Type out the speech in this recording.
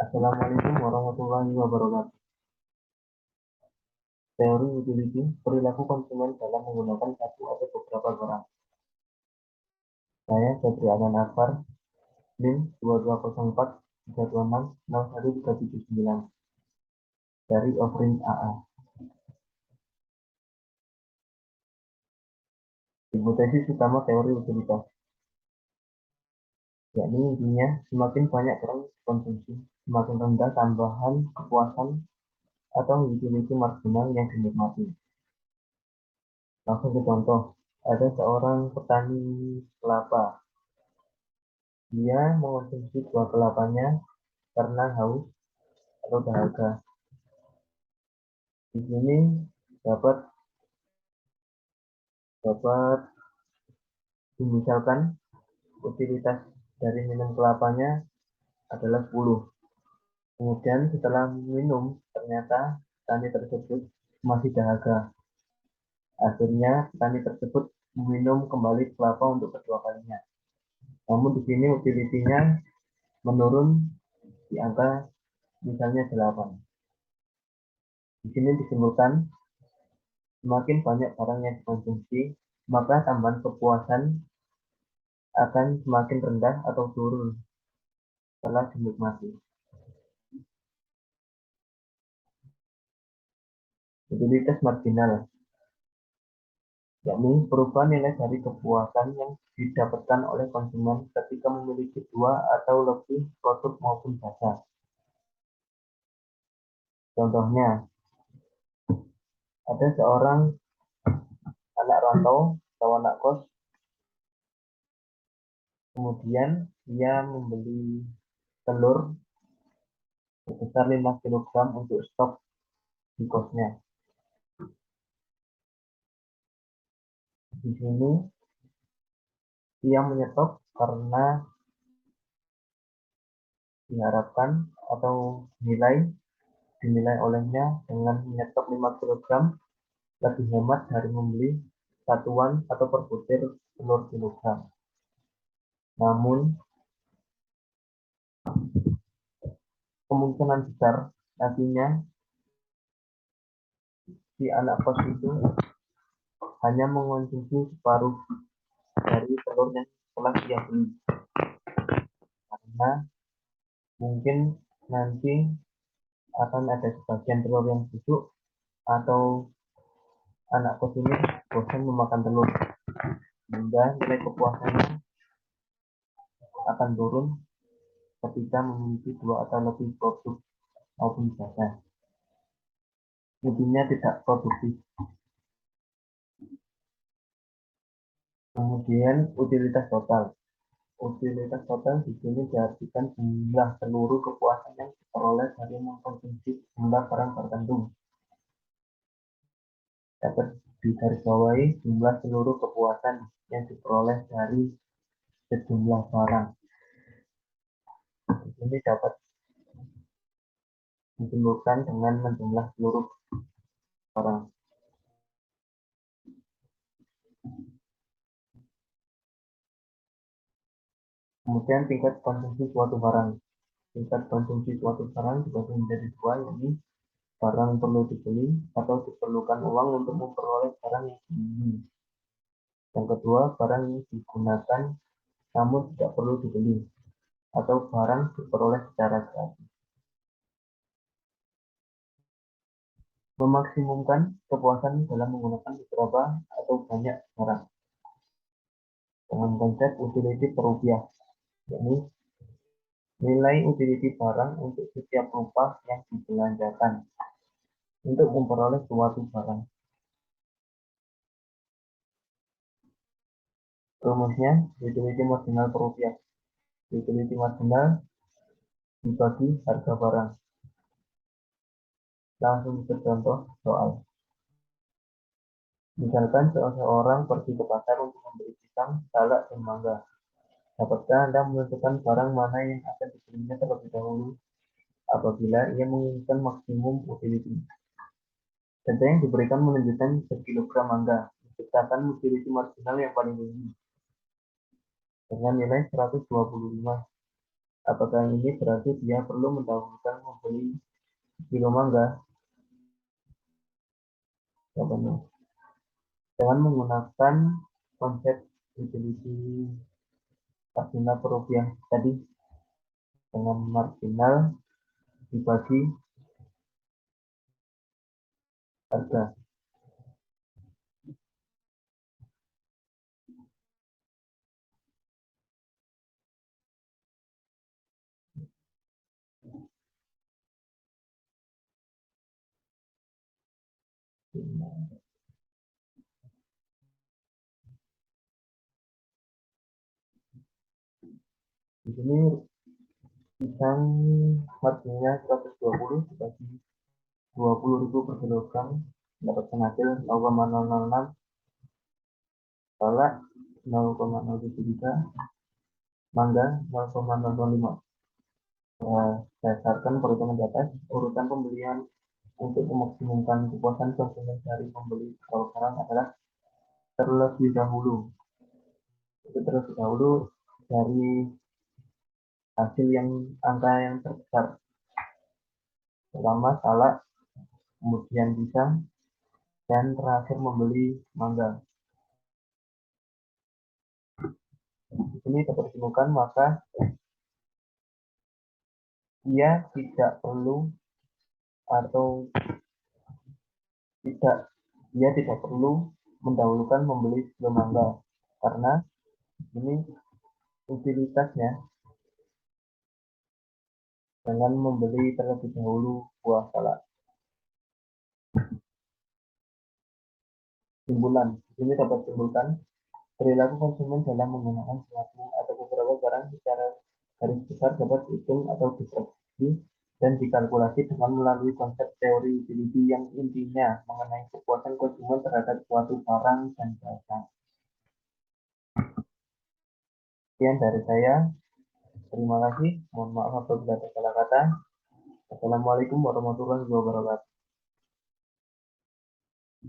Assalamualaikum warahmatullahi wabarakatuh. Teori utility, perilaku konsumen dalam menggunakan satu atau beberapa barang. Saya Febri Aman Akbar, NIM 2204-326-01-379 dari Offering AA. Hipotesis utama teori utilitas, yakni intinya semakin banyak barang dikonsumsi, semakin rendah tambahan kepuasan atau utility marginal yang dinikmati. Langsung ke contoh, ada seorang petani kelapa. Dia mengonsumsi buah kelapanya karena haus atau dahaga. Di sini dapat dimisalkan utilitas dari minum kelapanya adalah 10. Kemudian setelah minum ternyata petani tersebut masih dahaga. Akhirnya petani tersebut meminum kembali kelapa untuk kedua kalinya. Namun di sini utility-nya menurun di angka misalnya 8. Di sini disimpulkan semakin banyak barang yang dikonsumsi, maka tambahan kepuasan akan semakin rendah atau turun setelah dinikmati. Utilitas marginal, yakni perubahan nilai dari kepuasan yang didapatkan oleh konsumen ketika memiliki dua atau lebih produk maupun jasa. Contohnya, ada seorang anak rantau atau anak kos, kemudian dia membeli telur sebesar 5 kg untuk stok di kosnya. Di sini dia menyetok karena diharapkan atau dinilai olehnya dengan menyetok 5 kg lebih hemat dari membeli satuan atau per butir telur kilogram. Namun kemungkinan besar nantinya si anak kos itu hanya mengonsumsi separuh dari telur yang telah dia beli, karena mungkin nanti akan ada sebagian telur yang busuk atau anak kos ini bosan memakan telur, sehingga nilai kepuasannya akan turun ketika memiliki dua atau lebih produk maupun jasa. Intinya tidak produktif. Kemudian utilitas total. Utilitas total di sini diartikan jumlah seluruh kepuasan yang diperoleh dari mengkonsumsi jumlah barang tertentu. Dapat digarisbawahi jumlah seluruh kepuasan yang diperoleh dari sejumlah barang. Di sini dapat disimpulkan dengan menjumlah seluruh barang. Kemudian tingkat konsumsi suatu barang. Tingkat konsumsi suatu barang dibagi menjadi dua, yakni barang perlu dibeli atau diperlukan uang untuk memperoleh barang yang dibeli. Yang kedua, barang yang digunakan namun tidak perlu dibeli, atau barang diperoleh secara gratis. Memaksimumkan kepuasan dalam menggunakan beberapa atau banyak barang dengan konsep utility per rupiah, yakni nilai utility barang untuk setiap rupiah yang dibelanjakan untuk memperoleh suatu barang. Rumusnya utility marginal per rupiah. Utility marginal dibagi harga barang. Langsung ke contoh soal. Misalkan seseorang pergi ke pasar untuk membeli pisang, salak, dan mangga. Dapatkah Anda menentukan barang mana yang akan dibelinya terlebih dahulu apabila ia menginginkan maksimum utility? Data yang diberikan menunjukkan sekilogram mangga menciptakan utility marginal yang paling tinggi dengan nilai 125. Apakah ini berarti dia perlu mendahulukan membeli kilo mangga? Jawabannya, dengan menggunakan konsep utility marginal per rupiah tadi, dengan marginal dibagi harga. Di sini pisang marginnya 120 dibagi 20.000 per kilogram mendapatkan hasil 0,006, salak 0,073, mangga 0,005. Berdasarkan perhitungan di atas, urutan pembelian untuk memaksimumkan kepuasan konsumen dari membeli kalau sekarang adalah terlebih dahulu. Terlebih dahulu dari hasil yang angka yang terbesar. Pertama salak, kemudian pisang, dan terakhir membeli mangga. Di sini dapat ditemukan maka ia tidak perlu atau dia tidak perlu mendahulukan membeli sebelum mangga karena ini utilitasnya dengan membeli terlebih dahulu buah salak. Simpulan, di sini dapat simpulkan perilaku konsumen dalam menggunakan suatu atau beberapa barang secara garis besar dapat dihitung atau diprediksi dan dikalkulasi dengan melalui konsep teori utility yang intinya mengenai kepuasan konsumen terhadap suatu barang dan jasa. Sekian dari saya. Terima kasih. Mohon maaf apabila ada salah kata. Assalamualaikum warahmatullahi wabarakatuh.